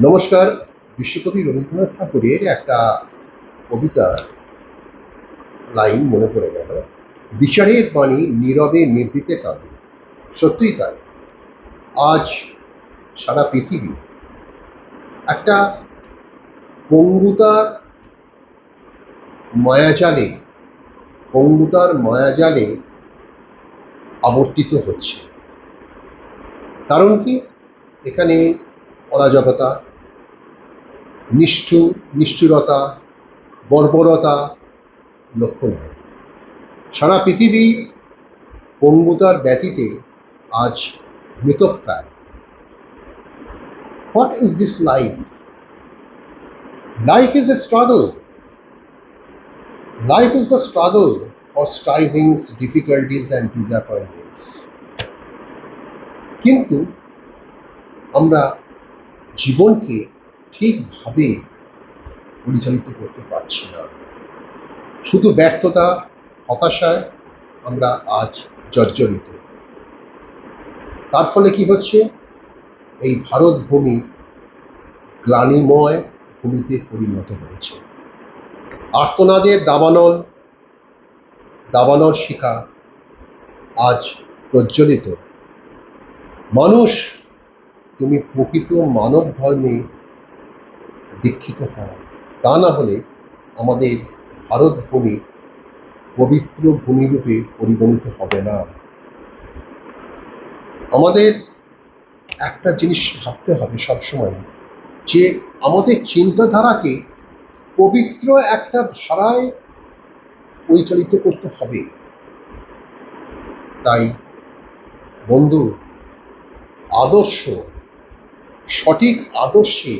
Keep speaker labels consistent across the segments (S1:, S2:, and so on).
S1: নমস্কার। বিশ্বকবি রবীন্দ্রনাথ ঠাকুরের একটা কবিতা লাইন মনে পড়ে গেল। বিচারের বাণী নীরবে নিভৃতে কাঁদে। সত্যিই তাই। আজ সারা পৃথিবী একটা পঙ্গুতার মায়াজালে মায়াজালে আবর্তিত হচ্ছে। কারণ কি? এখানে অরাজকতা, নিষ্ঠুরতা, বর্বরতা লক্ষ্য নয়। সারা পৃথিবী পঙ্গুতার ব্যতীতে আজ মৃতপ্রায়। What is this life? Life is a struggle. Life is the struggle for strivings, difficulties and disappointments. কিন্তু আমরা জীবনকে ঠিকভাবে পরিচালিত করতে পারছি না। শুধু ব্যর্থতা, হতাশায় আমরা আজ জর্জরিত। তার ফলে কি হচ্ছে? এই ভারত ভূমি গ্লানিময় ভূমিতে পরিণত হয়েছে। আর্তনাদের দাবানল শিখা আজ প্রজ্বলিত। মানুষ, তুমি প্রকৃত মানব ধর্মে দীক্ষিত হও, তা না হলে আমাদের ভারত ভূমি পবিত্র ভূমিরূপে পরিগণিত হবে না। আমাদের একটা জিনিস ভাবতে হবে সবসময়, যে আমাদের চিন্তাধারাকে পবিত্র একটা ধারায় পরিচালিত করতে হবে। তাই বন্ধু, সঠিক আদর্শে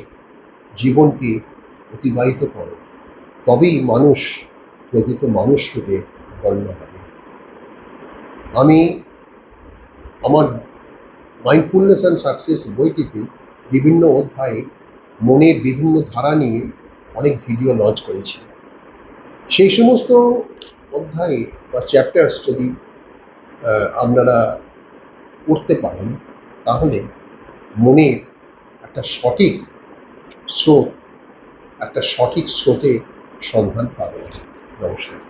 S1: জীবনকে অতিবাহিত করো, তবেই মানুষ প্রকৃত মানুষ রূপে গণ্য হবে। আমি আমার মাইন্ডফুলনেস অ্যান্ড সাকসেস বইটিতে বিভিন্ন অধ্যায়ে মনের বিভিন্ন ধারা নিয়ে অনেক ভিডিও লঞ্চ করেছি। সেই সমস্ত অধ্যায়ে বা চ্যাপ্টার্স যদি আপনারা পড়তে পারেন, তাহলে মনের একটা সঠিক স্রোতের সন্ধান পাবেন। নমস্কার।